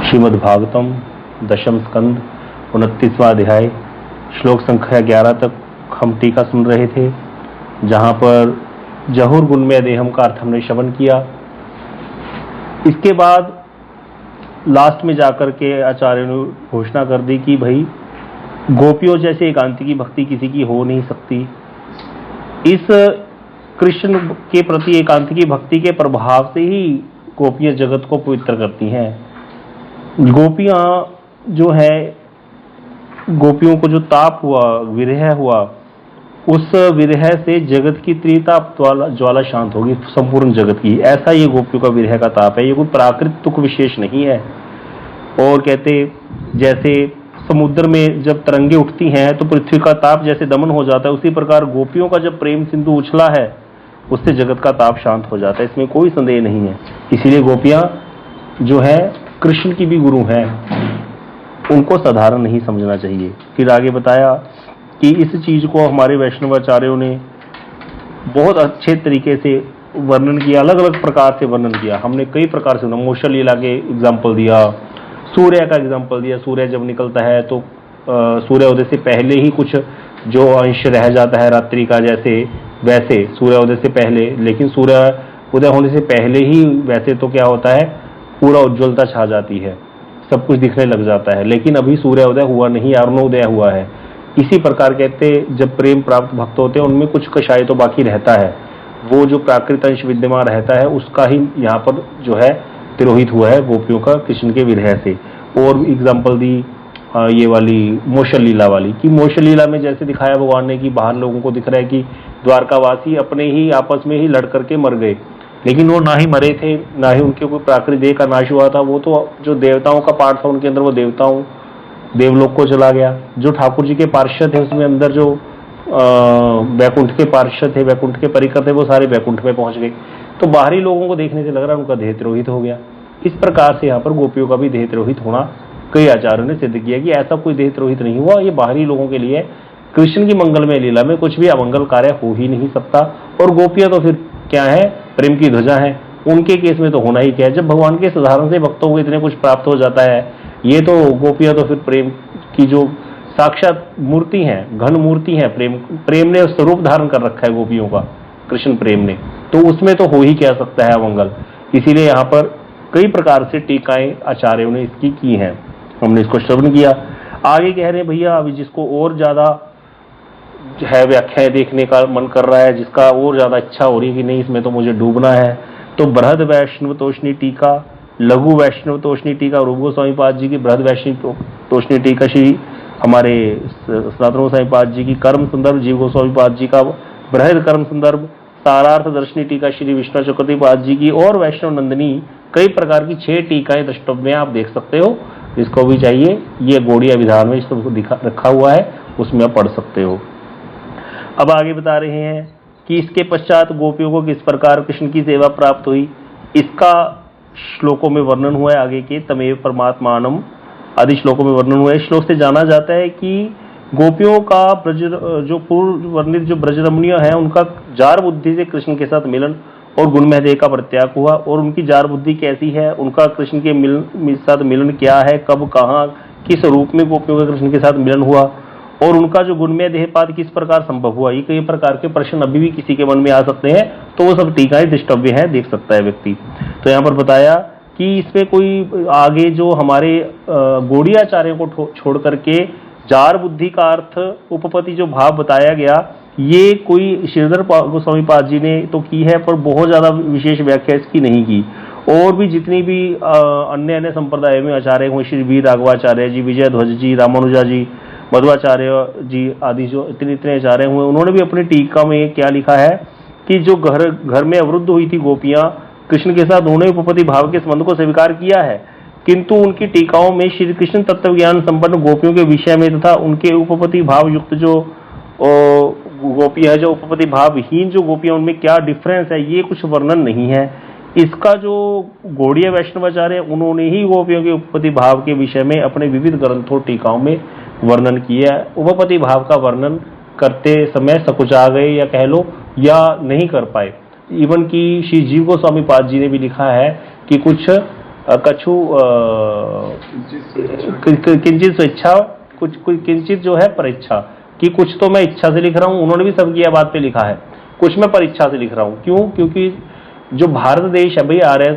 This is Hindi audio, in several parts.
श्रीमद्भागवतम दशम स्कंद 29वां अध्याय श्लोक संख्या 11 तक हम टीका सुन रहे थे, जहां पर जहुर गुणमय देहम का अर्थ हमने श्रवण किया। इसके बाद लास्ट में जाकर के आचार्य ने घोषणा कर दी कि भाई गोपियों जैसे एकांतिकी भक्ति किसी की हो नहीं सकती। इस कृष्ण के प्रति एकांतिकी भक्ति के प्रभाव से ही गोपियां जगत को पवित्र करती हैं। गोपियां जो है, गोपियों को जो ताप हुआ, विरह हुआ, उस विरह से जगत की त्रिताप ज्वाला शांत होगी, संपूर्ण जगत की। ऐसा ये गोपियों का विरह का ताप है, ये कोई प्राकृत तुक विशेष नहीं है। और कहते जैसे समुद्र में जब तरंगे उठती हैं तो पृथ्वी का ताप जैसे दमन हो जाता है, उसी प्रकार गोपियों का जब प्रेम सिंधु उछला है उससे जगत का ताप शांत हो जाता है, इसमें कोई संदेह नहीं है। इसीलिए गोपियां जो है कृष्ण की भी गुरु हैं, उनको साधारण नहीं समझना चाहिए। फिर आगे बताया कि इस चीज को हमारे वैष्णवाचार्यों ने बहुत अच्छे तरीके से वर्णन किया, अलग अलग प्रकार से वर्णन किया। हमने कई प्रकार से मोशल लीला के एग्जाम्पल दिया, सूर्य का एग्जाम्पल दिया। सूर्य जब निकलता है तो सूर्योदय से पहले ही कुछ जो अंश रह जाता है रात्रि का, जैसे वैसे सूर्योदय से पहले, लेकिन सूर्य उदय होने से पहले ही वैसे तो क्या होता है, पूरा उज्ज्वलता छा जाती है, सब कुछ दिखने लग जाता है, लेकिन अभी सूर्योदय हुआ नहीं, अरुणोदय हुआ है। इसी प्रकार कहते जब प्रेम प्राप्त भक्त होते हैं उनमें कुछ कषाय तो बाकी रहता है, वो जो प्राकृत अंश विद्यमान रहता है उसका ही यहाँ पर जो है तिरोहित हुआ है गोपियों का कृष्ण के विरह से। और एग्जाम्पल दी ये वाली मोशल लीला वाली, कि मोशल लीला में जैसे दिखाया भगवान ने कि बाहर लोगों को दिख रहा है कि द्वारकावासी अपने ही आपस में ही लड़ करके मर गए, लेकिन वो ना ही मरे थे, ना ही उनके कोई प्राकृतिक देह का नाश हुआ था। वो तो जो देवताओं का पार्ट था उनके अंदर, वो देवताओं देवलोक को चला गया। जो ठाकुर जी के पार्षद है उसमें अंदर जो वैकुंठ के पार्षद थे, वैकुंठ के परिकर थे, वो सारे वैकुंठ में पहुंच गए। तो बाहरी लोगों को देखने से लग रहा है उनका देह तिरोहित हो गया। इस प्रकार से यहाँ पर गोपियों का भी देह तिरोहित होना कई आचार्यों ने सिद्ध किया कि ऐसा कोई देह तिरोहित नहीं हुआ, ये बाहरी लोगों के लिए कृष्ण की मंगलमय लीला में कुछ भी अमंगल कार्य हो ही नहीं सकता। और गोपियां तो फिर क्या है, प्रेम की ध्वजा है, उनके केस में तो होना ही क्या है। जब भगवान के साधारण से भक्तों को इतने कुछ प्राप्त हो जाता है, ये तो गोपियां तो फिर प्रेम की जो साक्षात मूर्ति हैं, घन मूर्ति हैं। प्रेम ने स्वरूप धारण कर रखा है गोपियों का, कृष्ण प्रेम ने, तो उसमें तो हो ही क्या सकता है अमंगल। इसीलिए यहाँ पर कई प्रकार से टीकाएं आचार्यों ने इसकी की हैं, हमने इसको श्रवण किया। आगे कह रहे हैं भैया अभी जिसको और ज्यादा है व्याख्याएं देखने का मन कर रहा है, जिसका और ज्यादा इच्छा हो रही है कि नहीं इसमें तो मुझे डूबना है, तो बृहद वैष्णव तोषणी टीका, लघु वैष्णव तोषणी टीका रूप गोस्वामी पाद जी की, बृहद वैष्णव तोषणी टीका श्री हमारे सनातन गोस्वामी पाद जी की, कर्म संदर्भ जीव गोस्वामी पाद जी का बृहद कर्म संदर्भ, सारार्थ दर्शनी टीका श्री विष्णु चक्रवर्ती पाद जी की, और वैष्णव नंदिनी, कई प्रकार की 6 टीकाएं द्रष्टव्य आप देख सकते हो। जिसको भी चाहिए ये गौड़िया विधान में इसको रखा हुआ है, उसमें आप पढ़ सकते हो। अब आगे बता रहे हैं कि इसके पश्चात गोपियों को किस प्रकार कृष्ण की सेवा प्राप्त हुई, इसका श्लोकों में वर्णन हुआ है। आगे के तमेव परमात्मानम आदि श्लोकों में वर्णन हुआ है। श्लोक से जाना जाता है कि गोपियों का ब्रज जो पूर्व वर्णित जो ब्रजरमणीय है, उनका जार बुद्धि से कृष्ण के साथ मिलन और गुणमय देह का परित्याग हुआ। और उनकी जार बुद्धि कैसी है, उनका कृष्ण के साथ मिलन क्या है, कब, कहाँ, किस रूप में गोपियों का कृष्ण के साथ मिलन हुआ, और उनका जो गुणमय देहपात किस प्रकार संभव हुआ। ये कई प्रकार के प्रश्न अभी भी किसी के मन में आ सकते हैं, तो वो सब टीकाएं दृष्टव्य है, देख सकता है व्यक्ति। तो यहाँ पर बताया कि इसमें कोई आगे जो हमारे गौड़ियाचार्यों को छोड़ करके जार बुद्धि का अर्थ उपपति जो भाव बताया गया, ये कोई श्रीधर गोस्वामी पाद जी ने तो की है, पर बहुत ज्यादा विशेष व्याख्या इसकी नहीं की। और भी जितनी भी अन्य संप्रदाय में आचार्य हुए, श्री वीर राघवाचार्य जी, विजय ध्वज जी, रामानुजा जी, मध्वाचार्य जी आदि जो इतने आचार्य हुए, उन्होंने भी अपनी टीका में क्या लिखा है कि जो घर में अवरुद्ध हुई थी गोपियां कृष्ण के साथ, उन्होंने उपपति भाव के संबंध को स्वीकार किया है, किंतु उनकी टीकाओं में श्री कृष्ण तत्व ज्ञान संपन्न गोपियों के विषय में तथा उनके उपपति भाव युक्त जो गोपियां है, जो उपपति भावहीन जो गोपियां, उनमें क्या डिफरेंस है, ये कुछ वर्णन नहीं है। इसका जो गौड़ीय वैष्णवाचार्य उन्होंने ही गोपियों के उपपति भाव के विषय में अपने विविध ग्रंथों टीकाओं में वर्णन किया। उपपति भाव का वर्णन करते समय सकुचा गए या कह लो, या नहीं कर पाए। इवन की श्री जीव गोस्वामी पाद जी ने भी लिखा है कि कुछ कछु किंचित स्वेच्छा, कुछ किंचित जो है परीक्षा, कि कुछ तो मैं इच्छा से लिख रहा हूँ, उन्होंने भी स्वर्गीय बात पे लिखा है, कुछ मैं परीक्षा से लिख रहा हूँ। क्यों? क्योंकि जो भारत देश है भाई, आर्य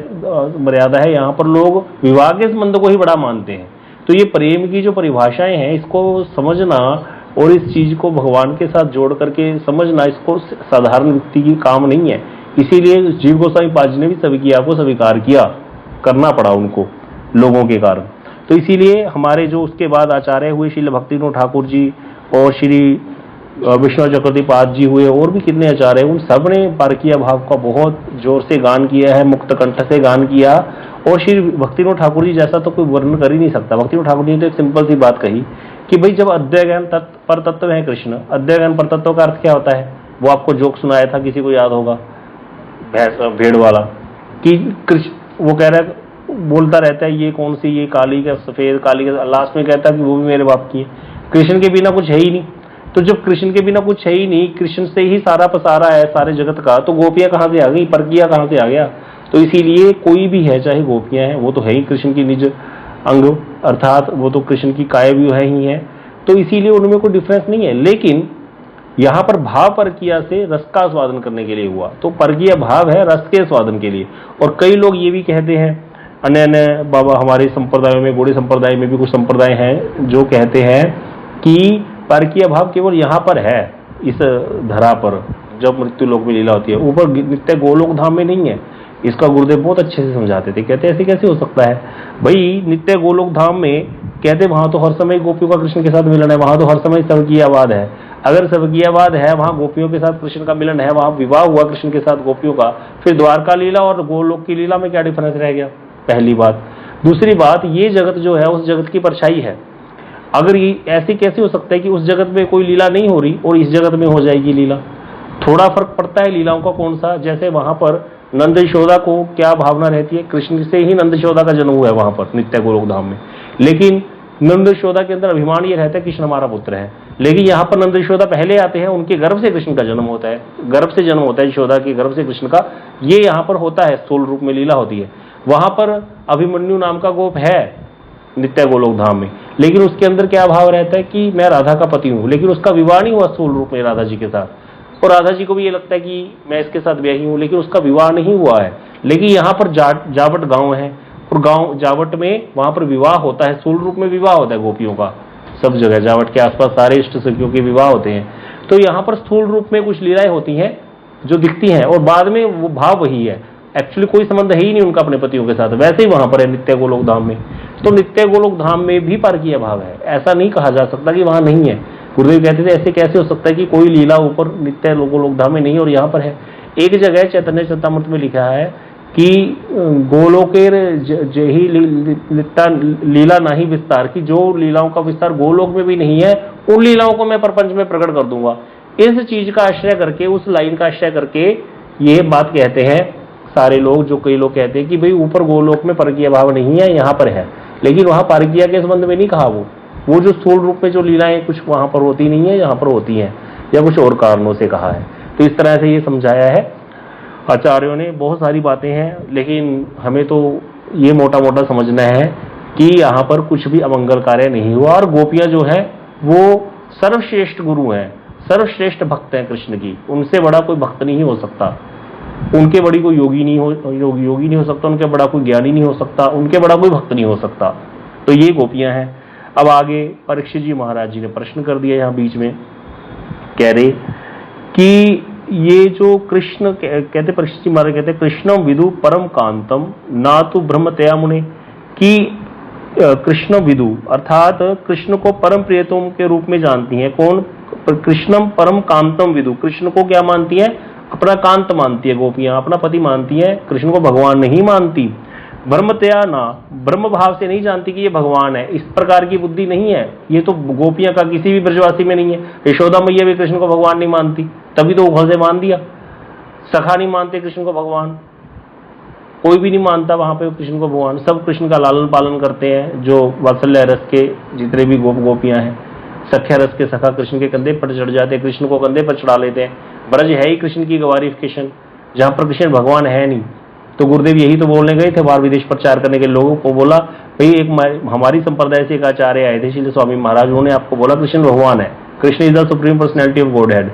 मर्यादा है, यहाँ पर लोग विवाह के संबंध को ही बड़ा मानते हैं। तो ये प्रेम की जो परिभाषाएं हैं, इसको समझना और इस चीज को भगवान के साथ जोड़ करके समझना, इसको साधारण व्यक्ति की काम नहीं है। इसीलिए जीव गोस्वामी पाद जी ने भी स्वर्गीय को स्वीकार किया, करना पड़ा उनको लोगों के कारण। तो इसीलिए हमारे जो उसके बाद आचार्य हुए श्री भक्तिविनोद ठाकुर जी और श्री विष्णु चक्रवर्ती पाद जी हुए, और भी कितने आचार्य, उन सब ने पारकीय भाव का बहुत जोर से गान किया है, मुक्त कंठ से गान किया। और श्री भक्तिविनोद ठाकुर जी जैसा तो कोई वर्णन कर ही नहीं सकता। भक्तिविनोद ठाकुर जी ने तो एक सिंपल सी बात कही कि भाई जब अद्वैत ज्ञान पर तत्व है कृष्ण, अद्वैत ज्ञान पर तत्व का अर्थ क्या होता है? वो आपको जोक सुनाया था, किसी को याद होगा, भेड़ वाला, कि कृष्ण वो कह रहा है, बोलता रहता है ये कौन सी, ये काली का सफेद, काली का, लास्ट में कहता है कि वो भी मेरे बाप की है। कृष्ण के बिना कुछ है ही नहीं। तो जब कृष्ण के बिना कुछ है ही नहीं, कृष्ण से ही सारा पसारा है सारे जगत का, तो गोपियां कहाँ से आ गई, परकिया कहाँ से आ गया? तो इसीलिए कोई भी है, चाहे गोपियां हैं, वो तो है ही कृष्ण की निज अंग, अर्थात वो तो कृष्ण की काय भी है ही है। तो इसीलिए उनमें कोई डिफरेंस नहीं है। लेकिन यहाँ पर भाव परकिया से रस का स्वादन करने के लिए हुआ, तो परकीय भाव है रस के स्वादन के लिए। और कई लोग ये भी कहते हैं, अन्य अन्य बाबा हमारे संप्रदायों में, गौड़ी संप्रदाय में भी कुछ संप्रदाय हैं जो कहते हैं कि परकीय भाव केवल यहाँ पर है, इस धरा पर जब मृत्यु लोक में लीला होती है, ऊपर नित्य गोलोक धाम में नहीं है। इसका गुरुदेव बहुत अच्छे से समझाते थे, कहते ऐसे कैसे हो सकता है भाई, नित्य गोलोक धाम में कहते वहां तो हर समय गोपियों का कृष्ण के साथ मिलन है, वहां तो हर समय स्वर्गीयवाद है। अगर स्वर्गीयवाद है, वहां गोपियों के साथ कृष्ण का मिलन है, वहां विवाह हुआ कृष्ण के साथ गोपियों का, फिर द्वारका लीला और गोलोक की लीला में क्या डिफरेंस रह गया? पहली बात। दूसरी बात, ये जगत जो है उस जगत की परछाई है। अगर ये ऐसे कैसे हो सकता है कि उस जगत में कोई लीला नहीं हो रही और इस जगत में हो जाएगी लीला? थोड़ा फर्क पड़ता है लीलाओं का। कौन सा? जैसे वहां पर नंद यशोदा को क्या भावना रहती है, कृष्ण से ही नंद यशोदा का जन्म हुआ है वहां पर नित्य गोलोक धाम में, लेकिन नंद यशोदा के अंदर अभिमान ये रहता है कृष्ण हमारा पुत्र है। लेकिन यहाँ पर नंद यशोदा पहले आते हैं, उनके गर्भ से कृष्ण का जन्म होता है, गर्भ से जन्म होता है यशोदा के गर्भ से कृष्ण का, ये यहाँ पर होता है, स्थूल रूप में लीला होती है। वहां पर अभिमन्यु नाम का गोप है नित्य गोलोक धाम में, लेकिन उसके अंदर क्या भाव रहता है कि मैं राधा का पति हूं, लेकिन उसका विवाह नहीं हुआ स्थूल रूप में राधा जी के साथ, और राधा जी को भी ये लगता है कि मैं इसके साथ ब्याही हूं, लेकिन उसका विवाह नहीं हुआ है। लेकिन यहाँ पर जावट गांव है, और गांव जावट में वहां पर विवाह होता है, स्थूल रूप में विवाह होता है गोपियों का, सब जगह जावट के आसपास सारे इष्ट सखियों के विवाह होते हैं। तो यहाँ पर स्थूल रूप में कुछ लीलाएं होती हैं जो दिखती हैं, और बाद में वो भाव वही है, एक्चुअली कोई संबंध है ही नहीं उनका अपने पतियों के साथ, वैसे ही वहां पर है नित्य गोलोक धाम में। तो नित्य गोलोक धाम में भी परकीय भाव है, ऐसा नहीं कहा जा सकता कि वहां नहीं है। गुरुदेव कहते थे ऐसे कैसे हो सकता है कि कोई लीला ऊपर नित्य गोलोक धाम में नहीं और यहाँ पर है। एक जगह चैतन्य चरितामृत में लिखा है कि गोलोकेर जही लीला नहीं विस्तार, की जो लीलाओं का विस्तार गोलोक में भी नहीं है, उन लीलाओं को मैं प्रपंच में प्रकट कर दूंगा। इस चीज का आश्रय करके, उस लाइन का आश्रय करके ये बात कहते हैं सारे लोग, जो कई लोग कहते हैं कि भाई ऊपर गोलोक में परकीय भाव नहीं है, यहाँ पर है, लेकिन वहां परकीय के संबंध में नहीं कहा। वो जो स्थूल रूप में जो लीलाएं कुछ वहां पर होती नहीं है, यहाँ पर होती हैं, या कुछ और कारणों से कहा है। तो इस तरह से ये समझाया है आचार्यों ने। बहुत सारी बातें हैं, लेकिन हमें तो ये मोटा मोटा समझना है कि यहाँ पर कुछ भी अमंगल कार्य नहीं हुआ, और गोपियां जो है वो सर्वश्रेष्ठ गुरु हैं, सर्वश्रेष्ठ भक्त हैं कृष्ण की, उनसे बड़ा कोई भक्त नहीं हो सकता, उनके बड़ी कोई योगी नहीं हो सकता, उनके बड़ा कोई ज्ञानी नहीं हो सकता, उनके बड़ा कोई भक्त नहीं हो सकता। तो ये गोपियां हैं। अब आगे परीक्षित जी महाराज जी ने प्रश्न कर दिया यहाँ बीच में, कह रहे कि ये जो कृष्ण कहते, परीक्षित जी महाराज कहते कृष्णम विदु परम कांतम ना तो ब्रह्मतया मुने, कि कृष्ण विदु अर्थात कृष्ण को परम प्रियतम के रूप में जानती हैं। कौन? कृष्णम परम कांतम विदु, कृष्ण को क्या मानती है? अपना कांत मानती है गोपियां, अपना पति मानती है, कृष्ण को भगवान नहीं मानती। ब्रह्मतया ना, ब्रह्म भाव से नहीं जानती कि ये भगवान है, इस प्रकार की बुद्धि नहीं है। ये तो गोपियां का किसी भी ब्रजवासी में नहीं है। यशोदा मैया भी कृष्ण को भगवान नहीं मानती, तभी तो उभल से मान दिया। सखा नहीं मानते कृष्ण को भगवान, कोई भी नहीं मानता वहां पे कृष्ण को भगवान। सब कृष्ण का लालन पालन करते हैं, जो वात्सल्य रस के जितने भी गोपियां हैं, सख्या रस के सखा कृष्ण के कंधे पर चढ़ जाते हैं, कृष्ण को कंधे पर चढ़ा लेते हैं। ब्रज है ही कृष्ण की ग्लोरिफिकेशन, जहां पर कृष्ण भगवान है नहीं, तो गुरुदेव यही तो बोलने गए थे बाहर विदेश प्रचार करने के लोगों को, बोला भाई एक हमारी संप्रदाय से एक आचार्य आए थे श्रील स्वामी महाराज, उन्होंने आपको बोला कृष्ण भगवान है, Krishna is the supreme personality of God head.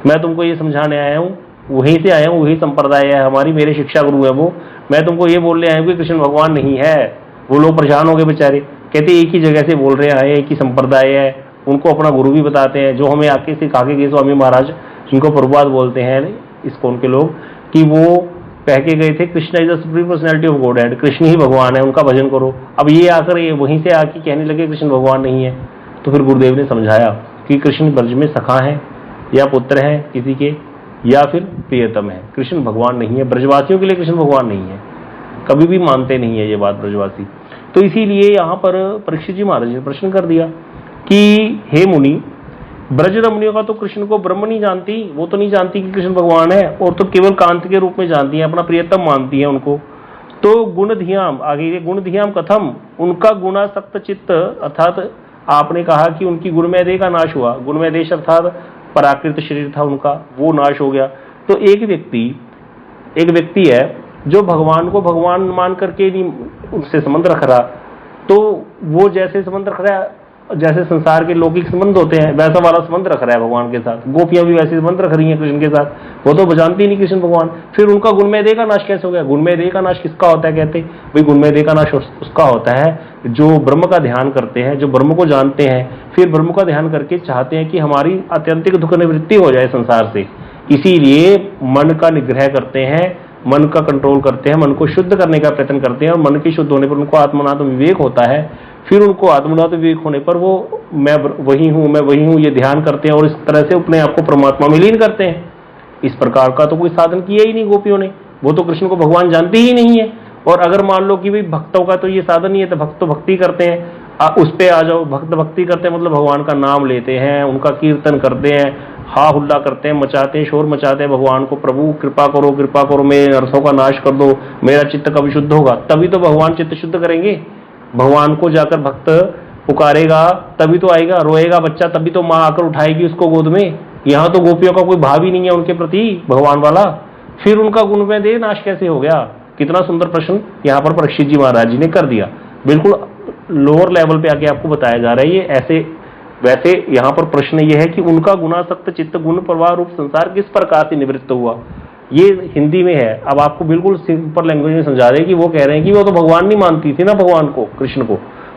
मैं तुमको ये समझाने आया हूँ, वहीं से आया हूँ, वही संप्रदाय है हमारी, मेरे शिक्षा गुरु है वो, मैं तुमको ये बोलने आया हूँ कि कृष्ण भगवान नहीं है। वो लोग परेशान हो गए बेचारे, कहते एक ही जगह से बोल रहे आए, एक ही संप्रदाय है, उनको अपना गुरु भी बताते हैं, जो हमें आके सिखा के गए स्वामी महाराज, जिनको प्रभुपाद बोलते हैं इसकोन के लोग, कि वो कह के गए थे Krishna is the supreme personality of godhead, Krishna ही भगवान है, उनका भजन करो। अब ये आकर ये वहीं से आके कहने लगे कृष्ण भगवान नहीं है। तो फिर गुरुदेव ने समझाया कि कृष्ण ब्रज में सखा है या पुत्र है किसी के, या फिर प्रियतम है, कृष्ण भगवान नहीं है। ब्रजवासियों के लिए कृष्ण भगवान नहीं है, कभी भी मानते नहीं है ये बात ब्रजवासी। तो इसीलिए यहाँ पर परीक्षित जी महाराज ने प्रश्न कर दिया कि हे मुनि, ब्रज रमणियों का तो कृष्ण को ब्रह्म नहीं जानती, वो तो नहीं जानती कि कृष्ण भगवान है, और तो केवल कांत के रूप में जानती है, अपना प्रियतम मानती है उनको। तो गुण धियाम, आगे गुण धियाम कथम, उनका गुणासक्त चित्त, अर्थात आपने कहा कि उनकी गुणमय देह का नाश हुआ, गुणमय देश अर्थात पराकृत शरीर था उनका, वो नाश हो गया। तो एक व्यक्ति है जो भगवान को भगवान मान करके नहीं उनसे संबंध रख रहा, तो वो जैसे संबंध रख रहा है, जैसे संसार के लौकिक संबंध होते हैं वैसा वाला संबंध रख रहा है भगवान के साथ। गोपियां भी वैसे संबंध रख रही हैं कृष्ण के साथ, वो तो जानती नहीं कृष्ण भगवान। फिर उनका गुणमय देह का नाश कैसे हो गया? गुणमय देह का नाश किसका होता है? कहते भाई गुणमय देह का नाश उसका होता है जो ब्रह्म का ध्यान करते हैं, जो ब्रह्म को जानते हैं, फिर ब्रह्म का ध्यान करके चाहते हैं कि हमारी आत्यंतिक दुख निवृत्ति हो जाए संसार से, इसीलिए मन का निग्रह करते हैं, मन का कंट्रोल करते हैं, मन को शुद्ध करने का प्रयत्न करते हैं, और मन के शुद्ध होने पर उनको आत्मनात्म विवेक होता है। फिर उनको आत्मनात्म विवेक होने पर वो मैं वही हूँ ये ध्यान करते हैं, और इस तरह से अपने आप को परमात्मा में लीन करते हैं। इस प्रकार का तो कोई साधन किया ही नहीं गोपियों ने, वो तो कृष्ण को भगवान जानते ही नहीं है। और अगर मान लो कि भाई भक्तों का तो ये साधन ही है, तो भक्त तो भक्ति करते हैं, उस पे आ जाओ। भक्त भक्ति करते हैं मतलब भगवान का नाम लेते हैं, उनका कीर्तन करते हैं, हा हुल्ला करते हैं, मचाते हैं, शोर मचाते हैं भगवान को, प्रभु कृपा करो, मेरे अर्थों का नाश कर दो, मेरा चित्त कब शुद्ध होगा? तभी तो भगवान चित्त शुद्ध करेंगे। भगवान को जाकर भक्त पुकारेगा तभी तो आएगा, रोएगा बच्चा तभी तो माँ आकर उठाएगी उसको गोद में। यहाँ तो गोपियों का कोई भाव ही नहीं है उनके प्रति भगवान वाला, फिर उनका गुणमय देह नाश कैसे हो गया? कितना सुंदर प्रश्न यहाँ पर परीक्षित जी महाराज जी ने कर दिया। बिल्कुल लोअर लेवल पे आके आपको बताया जा रहा है ये ऐसे। वैसे यहाँ पर प्रश्न ये है कि उनका गुणासक्त चित्त गुण प्रवाह रूप संसार किस प्रकार से निवृत्त हुआ, ये हिंदी में है। अब आपको बिल्कुल सिंपल लैंग्वेज में समझा रहे हैं कि वो कह रहे हैं कि वो तो भगवान नहीं मानती थी ना भगवान को, कृष्ण को,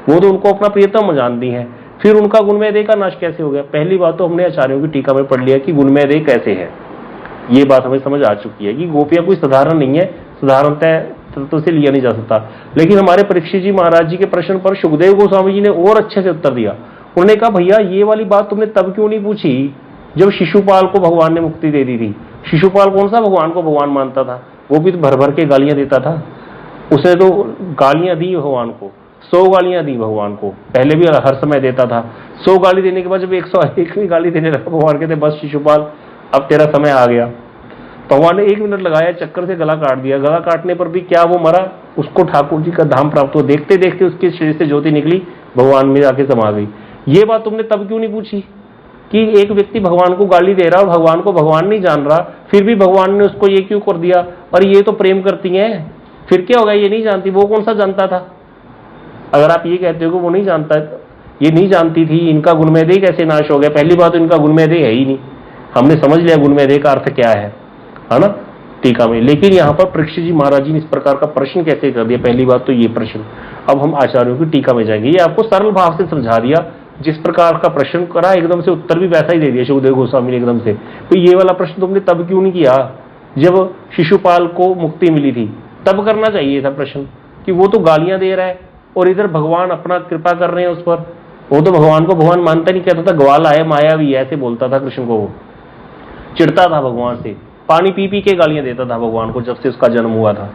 वो तो उनको अपना प्रियतम जानती है, फिर उनका गुणमय देह का नाश कैसे हो गया? पहली बात तो हमने आचार्यों की टीका में पढ़ लिया कि गुणमय देह कैसे है, ये बात हमें समझ आ चुकी है कि गोपियां कोई साधारण नहीं है, साधारणतः तत्व से लिया नहीं जा सकता। लेकिन हमारे परीक्षित जी महाराज जी के प्रश्न पर सुखदेव गोस्वामी जी ने और अच्छे से उत्तर दिया। उन्होंने कहा भैया ये वाली बात तुमने तब क्यों नहीं पूछी जब शिशुपाल को भगवान ने मुक्ति दे दी थी? शिशुपाल कौन सा भगवान को भगवान मानता था? वो भी तो भर भर के गालियां देता था, उसने तो गालियां दी भगवान को, 100 गालियां दी भगवान को, पहले भी हर समय देता था। 100 गाली देने के बाद जब 101वीं गाली देने लगा भगवान कहते बस शिशुपाल अब तेरा समय आ गया। भगवान ने 1 मिनट लगाया, चक्कर से गला काट दिया। गला काटने पर भी क्या वो मरा? उसको ठाकुर जी का धाम प्राप्त हुआ। देखते देखते उसके शरीर से ज्योति निकली, भगवान में जाके समा गई। ये बात तुमने तब क्यों नहीं पूछी कि एक व्यक्ति भगवान को गाली दे रहा और भगवान को भगवान नहीं जान रहा, फिर भी भगवान ने उसको ये क्यों कर दिया? और ये तो प्रेम करती हैं, फिर क्या होगा? ये नहीं जानती, वो कौन सा जानता था? अगर आप ये कहते हो कि वो नहीं जानता, ये नहीं जानती थी, इनका गुणमय देह कैसे नाश हो गया? पहली बात तो इनका गुणमय देह है ही नहीं, हमने समझ लिया गुणमय देह का अर्थ क्या है ना टीका में। लेकिन यहाँ पर परीक्षित जी महाराज जी ने इस प्रकार का प्रश्न कैसे कर दिया? पहली बात तो ये प्रश्न। अब हम आचार्यों की टीका में जाएंगे। ये आपको सरल भाव से समझा दिया, जिस प्रकार का प्रश्न करा एकदम से उत्तर भी वैसा ही दे दिया सुखदेव गोस्वामी ने एकदम से। तो ये वाला प्रश्न तुमने तब क्यों नहीं किया जब शिशुपाल को मुक्ति मिली थी? तब करना चाहिए था प्रश्न कि वो तो गालियां दे रहा है और इधर भगवान अपना कृपा कर रहे हैं उस पर। वो तो भगवान को भगवान मानता नहीं, कहता था ग्वाल आए माया भी, ऐसे बोलता था कृष्ण को, वो चिढ़ता था भगवान से, पानी पी पी के गालियां देता था भगवान को जब से उसका जन्म हुआ था,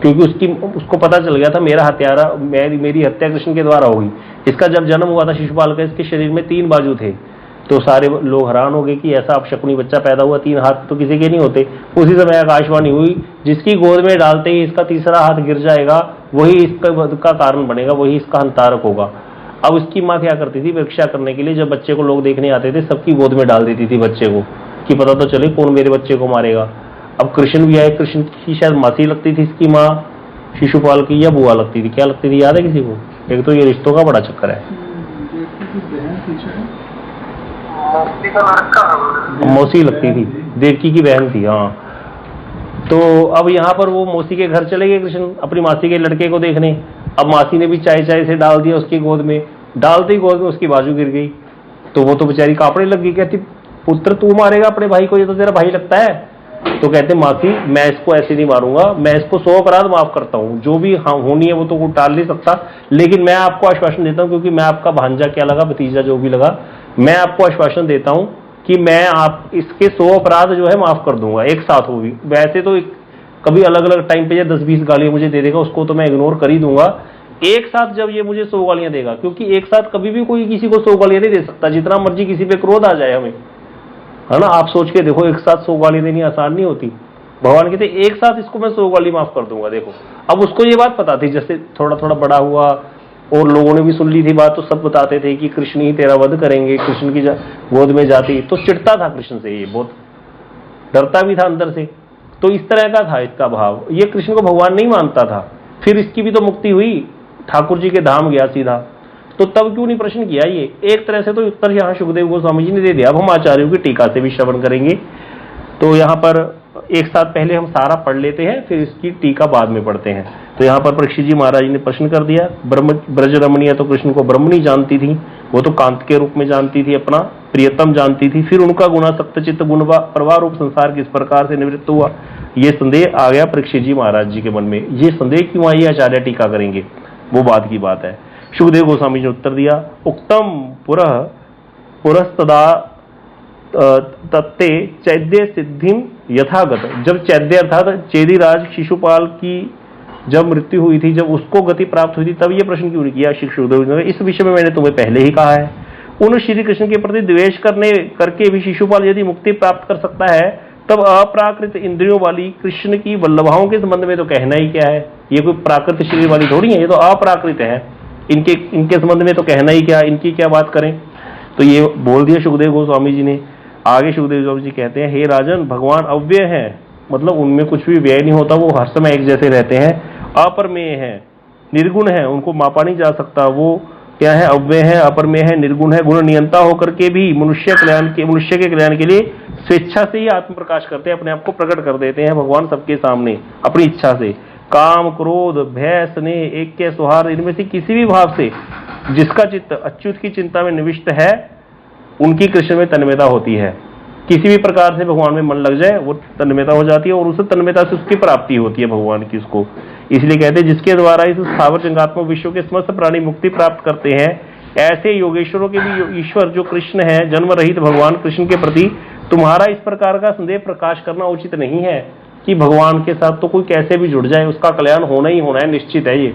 क्योंकि उसको पता चल गया था मेरा हत्यारा, मेरी हत्या कृष्ण के द्वारा होगी। इसका जब जन्म हुआ था शिशुपाल का, इसके शरीर में 3 बाजू थे, तो सारे लोग हैरान हो गए कि ऐसा अपशकुनी बच्चा पैदा हुआ, 3 हाथ तो किसी के नहीं होते। उसी समय आकाशवाणी हुई, जिसकी गोद में डालते ही इसका तीसरा हाथ गिर जाएगा वही इसका कारण बनेगा, वही इसका हंतारक होगा। अब उसकी माँ क्या करती थी परीक्षा करने के लिए, जब बच्चे को लोग देखने आते थे सबकी गोद में डाल देती थी बच्चे को, कि पता तो चले कौन मेरे बच्चे को मारेगा। अब कृष्ण भी आए, कृष्ण की शायद मासी लगती थी इसकी माँ शिशुपाल की, या बुआ लगती थी, क्या लगती थी याद है किसी को? एक तो ये रिश्तों का बड़ा चक्कर है। मौसी लगती थी, देवकी की बहन थी। हाँ, तो अब यहाँ पर वो मौसी के घर चले गए कृष्ण अपनी मासी के लड़के को देखने। अब मासी ने भी चाय चाय से डाल दिया उसकी गोद में, डालते ही गोद में उसकी बाजू गिर गई, तो वो तो बेचारी कांपने लग गई, कहती पुत्र तू मारेगा अपने भाई को, ये तो तेरा भाई लगता है। तो कहते मासी मैं इसको ऐसे नहीं मारूंगा, मैं इसको 100 अपराध माफ करता हूँ, जो भी हाँ होनी है वो तो टाल नहीं सकता, लेकिन मैं आपको आश्वासन देता हूँ, क्योंकि मैं आपका भांजा क्या लगा, भतीजा जो भी लगा, मैं आपको आश्वासन देता हूँ कि मैं आप इसके 100 अपराध जो है माफ कर दूंगा एक साथ। होगी वैसे तो कभी अलग अलग टाइम पे 10-20 गालियां मुझे दे देगा, उसको तो मैं इग्नोर कर ही दूंगा, एक साथ जब ये मुझे 100 गालियां देगा, क्योंकि एक साथ कभी भी कोई किसी को 100 गालियां नहीं दे सकता, जितना मर्जी किसी पे क्रोध आ जाए हमें, है ना। आप सोच के देखो, एक साथ 100 गालियां देनी आसान नहीं होती। भगवान कहते एक साथ इसको मैं 100 गाली माफ कर दूंगा। देखो अब उसको ये बात पता थी, जैसे थोड़ा थोड़ा बड़ा हुआ और लोगों ने भी सुन ली थी बात, तो सब बताते थे कि कृष्ण ही तेरा वध करेंगे, कृष्ण की गोद में जाती, तो चिढ़ता था कृष्ण से, ये बहुत डरता भी था अंदर से। तो इस तरह का था इसका भाव, ये कृष्ण को भगवान नहीं मानता था। फिर इसकी भी तो मुक्ति हुई, ठाकुर जी के धाम गया सीधा, तो तब क्यों नहीं प्रश्न किया? ये एक तरह से तो उत्तर यहाँ सुखदेव गोस्वामी जी ने दे दिया। अब हम आचार्यों की टीका से भी श्रवण करेंगे, तो यहाँ पर एक साथ पहले हम सारा पढ़ लेते हैं, फिर इसकी टीका बाद में पढ़ते हैं। तो यहाँ पर परीक्षित जी महाराज जी ने प्रश्न कर दिया, ब्रज रमणीय तो कृष्ण को ब्रह्म नहीं जानती थी, वो तो कांत के रूप में जानती थी, अपना प्रियतम जानती थी। फिर उनका गुणा सप्तचित्त गुण प्रवाह रूप संसार किस प्रकार से निवृत्त हुआ, ये संदेह आ गया परीक्षित जी महाराज जी के मन में। ये संदेह क्यों आई, आचार्य टीका करेंगे, वो बात की बात है। सुखदेव गोस्वामी ने उत्तर दिया, उक्तम पुरस्तदा तत्ते चैद्य सिद्धिम यथागत। जब चैद्य अर्थात चेदीराज शिशुपाल की जब मृत्यु हुई थी, जब उसको गति प्राप्त हुई थी, तब ये प्रश्न क्यों किया सुखदेव ने? इस विषय में मैंने तुम्हें पहले ही कहा है, उन श्री कृष्ण के प्रति द्वेष करके भी शिशुपाल यदि मुक्ति प्राप्त कर सकता है, तब अप्राकृत इंद्रियों वाली कृष्ण की वल्लभाओं के संबंध में तो कहना ही क्या है। ये कोई प्राकृत शरीर वाली थोड़ी है, ये तो अप्राकृत है, इनके संबंध में तो कहना ही क्या, इनकी क्या बात करें। तो ये बोल दिया सुखदेव गोस्वामी जी ने। आगे सुखदेव गोस्वामी जी कहते हैं, हे राजन, भगवान अव्यय है, मतलब उनमें कुछ भी व्यय नहीं होता, वो हर समय एक जैसे रहते हैं, अपरमेय है, निर्गुण है, उनको मापा नहीं जा सकता, वो क्या है, अव्यय है, अपरमेय है, निर्गुण है, गुण नियंता होकर के भी मनुष्य के कल्याण के लिए स्वेच्छा से ही आत्म प्रकाश करते हैं, अपने आप को प्रकट कर देते हैं भगवान सबके सामने अपनी इच्छा से। काम, क्रोध, भय, स्नेह, ऐक्य, सौहार्द, इनमें से किसी भी भाव से जिसका चित्त अच्युत की चिंता में निविष्ट है, उनकी कृष्ण में तन्मयता होती है। किसी भी प्रकार से भगवान में मन लग जाए वो तन्मयता हो जाती है, और उस तन्मयता से उसकी प्राप्ति होती है भगवान की उसको। इसलिए कहते हैं, जिसके द्वारा इस स्थावर जंगात्मक विश्व के समस्त प्राणी मुक्ति प्राप्त करते हैं, ऐसे योगेश्वरों के भी ईश्वर जो कृष्ण है, जन्म रहित भगवान कृष्ण के प्रति तुम्हारा इस प्रकार का संदेह प्रकाश करना उचित नहीं है कि भगवान के साथ तो कोई कैसे भी जुड़ जाए, उसका कल्याण होना ही होना है, निश्चित है ये।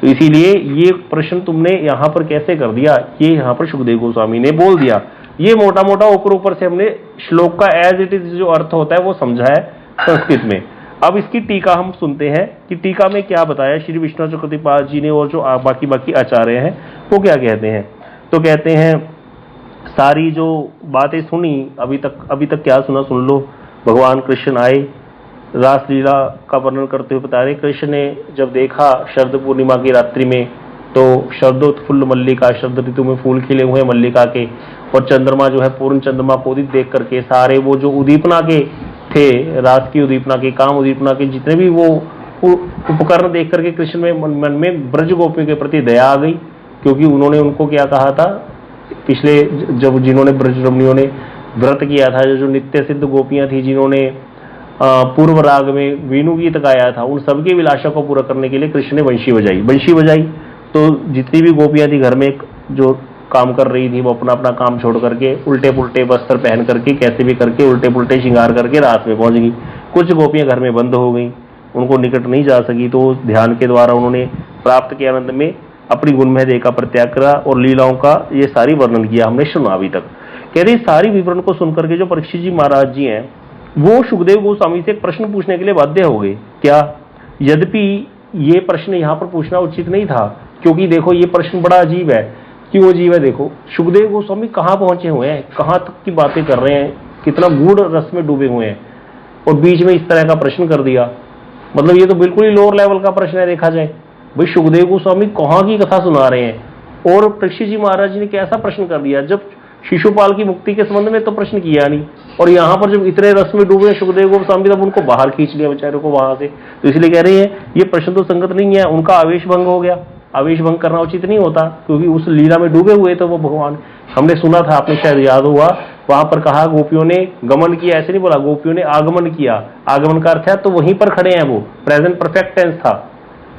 तो इसीलिए ये प्रश्न तुमने यहाँ पर कैसे कर दिया, ये यहाँ पर सुखदेव गोस्वामी ने बोल दिया। ये मोटा मोटा ऊपर से हमने श्लोक का एज इट इज जो अर्थ होता है वो समझा है संस्कृत में। अब इसकी टीका हम सुनते हैं कि टीका में क्या बताया श्री विष्णु चक्रवर्ती जी ने, और जो बाकी आचार्य हैं वो क्या कहते हैं। तो कहते हैं, सारी जो बातें सुनी अभी तक क्या सुना, सुन लो। भगवान कृष्ण आए, रासलीला का वर्णन करते हुए बता रहे, कृष्ण ने जब देखा शरद पूर्णिमा की रात्रि में, तो शरदोत्फुल्ल मल्लिका, शरद ऋतु में फूल खिले हुए मल्लिका के, और चंद्रमा जो है पूर्ण चंद्रमा को उदित देख करके सारे वो जो उदीपना के थे, रात की उदीपना के, काम उदीपना के जितने भी वो उपकरण देख करके कृष्ण में मन में ब्रज गोपियों के प्रति दया आ गई, क्योंकि उन्होंने उनको क्या कहा था पिछले, जब जिन्होंने ब्रज रमणियों ने व्रत किया था, जो नित्य सिद्ध गोपियां थी जिन्होंने पूर्व राग में वेणु गीत गाया था, उन सबके विलासा को पूरा करने के लिए कृष्ण ने बंशी बजाई। तो जितनी भी गोपियां थी घर में जो काम कर रही थी, वो अपना अपना काम छोड़ करके उल्टे पुल्टे वस्त्र पहन करके कैसे भी करके उल्टे पुल्टे श्रृंगार करके रात में पहुंच गई। कुछ गोपियां घर में बंद हो गई, उनको निकट नहीं जा सकी, तो ध्यान के द्वारा उन्होंने प्राप्त के आनंद में अपनी गुणमय देह का परित्याग करा और लीलाओं का ये सारी वर्णन किया हमने सुना अभी तक। कह रही सारी विवरण को सुनकर के जो परीक्षित जी महाराज जी हैं वो सुखदेव गोस्वामी से एक प्रश्न पूछने के लिए बाध्य हो गए। क्या? यद्यपि ये प्रश्न यहाँ पर पूछना उचित नहीं था, क्योंकि देखो ये प्रश्न बड़ा अजीब है। क्यों अजीब है? देखो सुखदेव गोस्वामी कहाँ पहुंचे हुए हैं, कहाँ तक की बातें कर रहे हैं, कितना गूढ़ रस में डूबे हुए हैं। और बीच में इस तरह का प्रश्न कर दिया। मतलब ये तो बिल्कुल ही लोअर लेवल का प्रश्न है देखा जाए। भाई सुखदेव गोस्वामी कहाँ की कथा सुना रहे हैं और परीक्षित जी महाराज जी ने कैसा प्रश्न कर दिया, जब शिशुपाल की मुक्ति के संबंध में तो प्रश्न किया नहीं, और यहाँ पर जब इतने रस में डूबे सुखदेव गोस्वामी तब उनको बाहर खींच लिया बेचारों को वहां से। तो इसलिए कह रहे हैं ये प्रश्न तो संगत नहीं है, उनका आवेश भंग हो गया। आवेश भंग करना उचित नहीं होता, क्योंकि उस लीला में डूबे हुए तो वो भगवान। हमने सुना था, आपने शायद याद हुआ, वहां पर कहा गोपियों ने गमन किया, ऐसे नहीं बोला, गोपियों ने आगमन किया। आगमन का अर्थ है तो वहीं पर खड़े हैं, वो प्रेजेंट परफेक्ट टेंस था।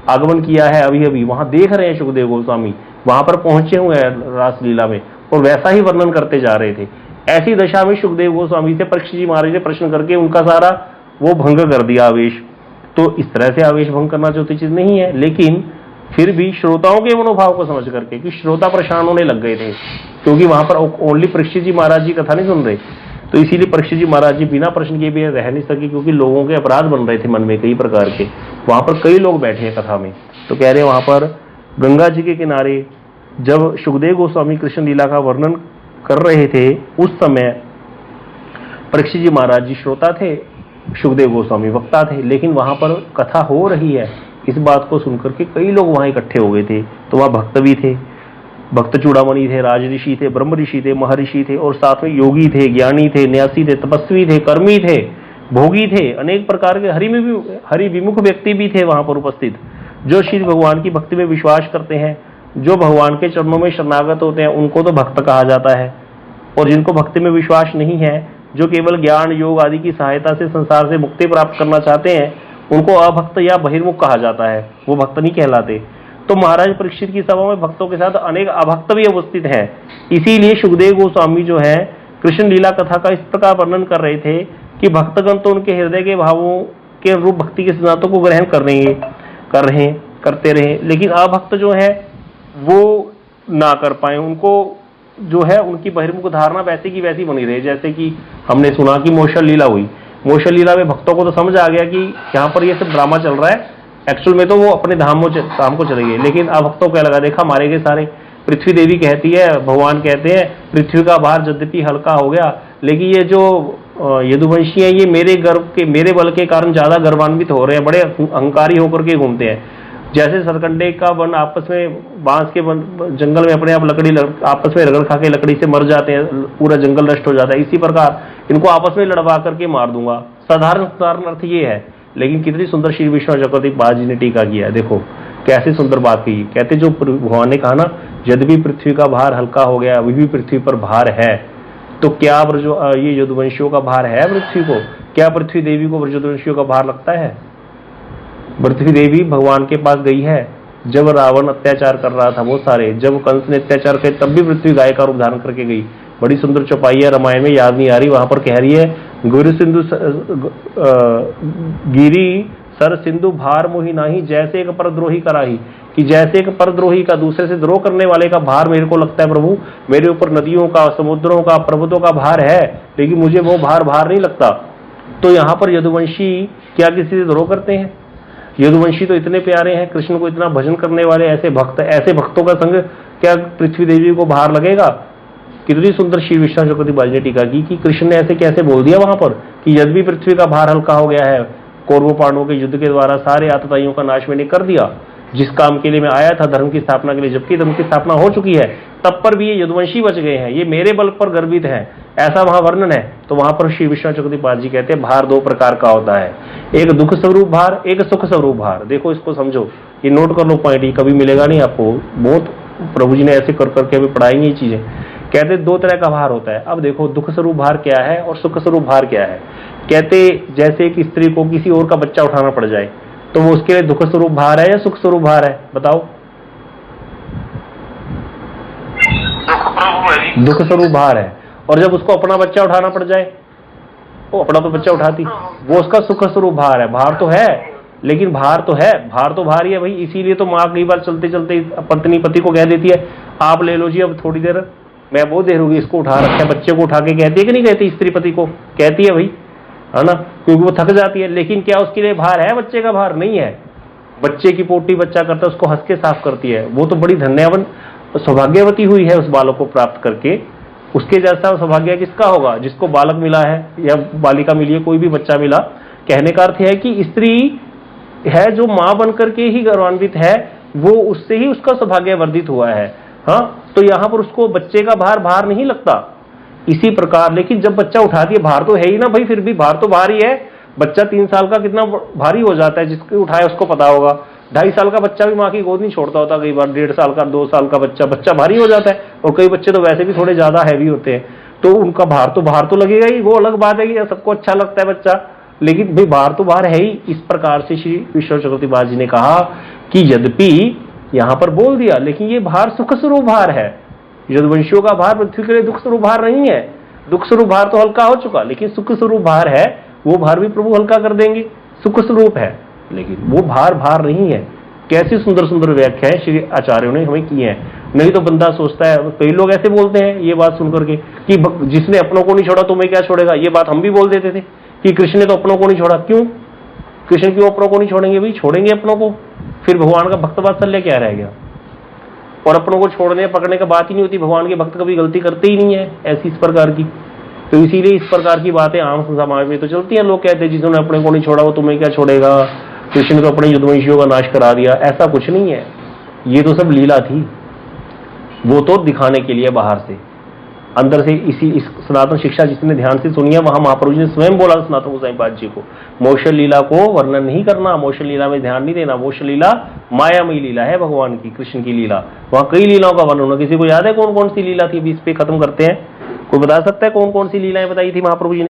आगमन किया है अभी अभी, वहां देख रहे हैं सुखदेव गोस्वामी, वहां पर पहुंचे हुए हैं रासलीला में, और वैसा ही वर्णन करते जा रहे थे। ऐसी दशा में सुखदेव गोस्वामी से परीक्षित जी महाराज ने प्रश्न करके उनका सारा वो भंग कर दिया आवेश। तो इस तरह से आवेश भंग करना जो चीज नहीं है, लेकिन फिर भी श्रोताओं के मनोभाव को समझ करके, कि श्रोता परेशान होने लग गए थे, क्योंकि वहां पर ओनली परीक्षित जी महाराज जी कथा नहीं सुन रहे। तो इसीलिए परीक्षित जी महाराज जी बिना प्रश्न किए भी रह नहीं सके, क्योंकि लोगों के अपराध बन रहे थे मन में कई प्रकार के। वहां पर कई लोग बैठे हैं कथा में। तो कह रहे हैं वहां पर गंगा जी के किनारे जब सुखदेव गोस्वामी कृष्ण लीला का वर्णन कर रहे थे, उस समय परीक्षित जी महाराज जी श्रोता थे, सुखदेव गोस्वामी वक्ता थे, लेकिन वहां पर कथा हो रही है इस बात को सुनकर के कई लोग वहां इकट्ठे हो गए थे। तो वहां भक्त भी थे, भक्त चूड़ामणि थे, राज ऋषि थे, ब्रह्म ऋषि थे, महर्षि थे, और साथ में योगी थे, ज्ञानी थे, न्यासी थे, तपस्वी थे, कर्मी थे, भोगी थे, अनेक प्रकार के हरि विमुख व्यक्ति भी थे वहां पर उपस्थित, जो श्री भगवान की भक्ति में विश्वास करते हैं, जो भगवान के चरणों में शरणागत होते हैं, उनको तो भक्त कहा जाता है। और जिनको भक्ति में विश्वास नहीं है, जो केवल ज्ञान योग आदि की सहायता से संसार से मुक्ति प्राप्त करना चाहते हैं, उनको अभक्त या बहिर्मुख कहा जाता है, वो भक्त नहीं कहलाते। तो महाराज परीक्षित की सभा में भक्तों के साथ अनेक अभक्त भी उपस्थित हैं। इसीलिए सुखदेव गोस्वामी जो है कृष्ण लीला कथा का इस प्रकार वर्णन कर रहे थे कि भक्तगण तो उनके हृदय के भावों के रूप भक्ति के सिद्धांतों को ग्रहण करते रहे, लेकिन अभक्त जो है वो ना कर पाए। उनको जो है उनकी बहिर्मुख धारणा वैसी की वैसी बनी रही। जैसे कि हमने सुना कि मौशल लीला हुई, मौशल लीला में भक्तों को तो समझ आ गया कि यहाँ पर ये सब ड्रामा चल रहा है, एक्चुअल में तो वो अपने धाम को चले गए। लेकिन अब भक्तों को लगा, देखा मारे गए सारे। पृथ्वी देवी कहती है, भगवान कहते हैं पृथ्वी का भार यद्यपि हल्का हो गया, लेकिन ये जो यदुवंशी है ये मेरे बल के कारण ज्यादा गर्वान्वित हो रहे हैं, बड़े अहंकारी होकर के घूमते हैं। जैसे सरकंडे का वन आपस में बांस के जंगल में अपने आप लकड़ी आपस में रगड़ खा के लकड़ी से मर जाते हैं, पूरा जंगल नष्ट हो जाता है, इसी प्रकार इनको आपस में लड़वा करके मार दूंगा। साधारण अर्थ ये है, लेकिन कितनी सुंदर श्री विष्णु चक्रवर्ती बाजी ने टीका किया। देखो कैसे सुंदर बात की। कहते जो भगवान ने कहा ना, यद्यपि पृथ्वी का भार हल्का हो गया, अभी भी पृथ्वी पर भार है, तो क्या ये यदुवंशियों का भार है पृथ्वी को? क्या पृथ्वी देवी को यदुवंशियों का भार लगता है? पृथ्वी देवी भगवान के पास गई है जब रावण अत्याचार कर रहा था, वो सारे जब कंस ने अत्याचार किया तब भी पृथ्वी गाय का रूप धारण करके गई। बड़ी सुंदर चौपाई है, रामायण में याद नहीं आ रही, वहां पर कह रही है गिरी सर सिंधु भार मोहि नाही, जैसे एक परद्रोही कराही, कि जैसे एक परद्रोही का, दूसरे से द्रोह करने वाले का भार मेरे को लगता है प्रभु, मेरे ऊपर नदियों का, समुद्रों का, पर्वतों का भार है, लेकिन मुझे वो भार नहीं लगता। तो यहाँ पर यदुवंशी क्या किसी से द्रोह करते हैं? यदुवंशी तो इतने प्यारे हैं, कृष्ण को इतना भजन करने वाले ऐसे भक्तों का संग क्या पृथ्वी देवी को भार लगेगा? कितनी सुंदर श्री विष्णु चक्रवर्ती बाजी ने टीका की कि कृष्ण ने ऐसे कैसे बोल दिया वहां पर कि यद्यपि पृथ्वी का भार हल्का हो गया है, कौरवों पांडवों के युद्ध के द्वारा सारे आतताइयों का नाश मैंने कर दिया, जिस काम के लिए मैं आया था धर्म की स्थापना के लिए, जबकि धर्म की स्थापना हो चुकी है, तब पर भी ये यदुवंशी बच गए हैं, ये मेरे बल पर गर्वित हैं, ऐसा वहां वर्णन है। तो वहां पर श्री विष्णु चक्रवर्ती बाजी कहते हैं भार दो प्रकार का होता है, एक दुख स्वरूप भार, एक सुख स्वरूप भार। देखो इसको समझो, ये नोट कर लो पॉइंट, ये कभी मिलेगा नहीं आपको, बहुत प्रभु जी ने ऐसे कर करके हमें पढ़ाएंगे ये चीजें। कहते दो तरह का भार होता है। अब देखो दुख स्वरूप भार क्या है और सुख स्वरूप भार क्या है। कहते जैसे एक स्त्री को किसी और का बच्चा उठाना पड़ जाए तो वो उसके लिए दुख स्वरूप भार है या सुख स्वरूप भार है? बताओ। दुख स्वरूप भार है। और जब उसको अपना बच्चा उठाना पड़ जाए, वो अपना तो बच्चा उठाती, वो उसका सुख स्वरूप भार है। भार तो है, लेकिन भार तो है, भार तो भार ही है भाई। इसीलिए तो माँ कई बार चलते चलते पत्नी पति को कह देती है आप ले लो जी अब थोड़ी देर, मैं बहुत देर होगी इसको उठा रखा है, बच्चे को उठा के कहती है कि नहीं कहती? स्त्री पति को कहती है भाई, है ना, क्योंकि वो थक जाती है। लेकिन क्या उसके लिए भार है? बच्चे का भार नहीं है। बच्चे की पोटी बच्चा करता है, उसको हंस के साफ करती है, वो तो बड़ी धन्यवान सौभाग्यवती हुई है उस बालक को प्राप्त करके। उसके जैसा सौभाग्य किसका होगा? जिसको बालक मिला है या बालिका मिली है, कोई भी बच्चा मिला कहने का अर्थ है कि स्त्री है जो मां बनकर के ही गौरवान्वित है, वो उससे ही उसका सौभाग्य वर्धित हुआ है। हाँ, तो यहां पर उसको बच्चे का भार नहीं लगता। इसी प्रकार लेकिन जब बच्चा उठाती है, भार तो है ही ना भाई, फिर भी भार तो भारी है। बच्चा 3 साल का कितना भारी हो जाता है, जिसके उठाए उसको पता होगा। 2.5 साल का बच्चा भी माँ की गोद नहीं छोड़ता होता, कई बार 1.5 साल का 2 साल का बच्चा भारी हो जाता है। और कई बच्चे तो वैसे भी थोड़े ज्यादा हैवी होते हैं, तो उनका भार तो लगेगा ही। वो अलग बात है कि सबको अच्छा लगता है बच्चा, लेकिन भाई भार तो भार है ही। इस प्रकार से श्री विश्व चक्रवर्ती महाराज जी ने कहा कि यद्यपि यहां पर बोल दिया, लेकिन ये भार सुख स्वरूप भार है। यदुवंशियों का भार पृथ्वी के लिए दुख स्वरूप भार नहीं है। दुख स्वरूप भार तो हल्का हो चुका, लेकिन सुख स्वरूप भार है, वो भार भी प्रभु हल्का कर देंगे। सुख स्वरूप है, लेकिन वो भार नहीं है। कैसी सुंदर सुंदर व्याख्याएं श्री आचार्यों ने हमें की हैं। नहीं तो बंदा सोचता है, कई लोग ऐसे बोलते हैं ये बात सुनकर के कि जिसने अपनों को नहीं छोड़ा तो मैं क्या छोड़ेगा। ये बात हम भी बोल देते थे कि कृष्ण ने तो अपनों को नहीं छोड़ा। क्यों कृष्ण क्यों अपनों को नहीं छोड़ेंगे? भाई छोड़ेंगे अपनों को, फिर भगवान का भक्त वात्सल्य क्या रह गया? और अपनों को छोड़ने पकड़ने का बात ही नहीं होती। भगवान के भक्त कभी गलती करते ही नहीं है ऐसी इस प्रकार की। तो इसीलिए इस प्रकार की बातें आम समाज में तो चलती हैं। लोग कहते हैं जिन्होंने अपने को नहीं छोड़ा वो तुम्हें क्या छोड़ेगा, कृष्ण ने तो अपने युद्धवंशियों का नाश करा दिया। ऐसा कुछ नहीं है, ये तो सब लीला थी। वो तो दिखाने के लिए बाहर से, अंदर से इस सनातन शिक्षा जिसने ध्यान से सुनी है, वहां महाप्रभु जी ने स्वयं बोला सनातन गोसाई पाद जी को, मोक्ष लीला को वर्णन नहीं करना, मोक्ष लीला में ध्यान नहीं देना। मोक्ष लीला मायामयी लीला है भगवान की, कृष्ण की लीला। वहां कई लीलाओं का वर्णन होना। किसी को याद है कौन कौन सी लीला थी? अभी इस पे खत्म करते हैं। कोई बता सकता है कौन कौन सी लीलाएं बताई थी महाप्रभु जी ने?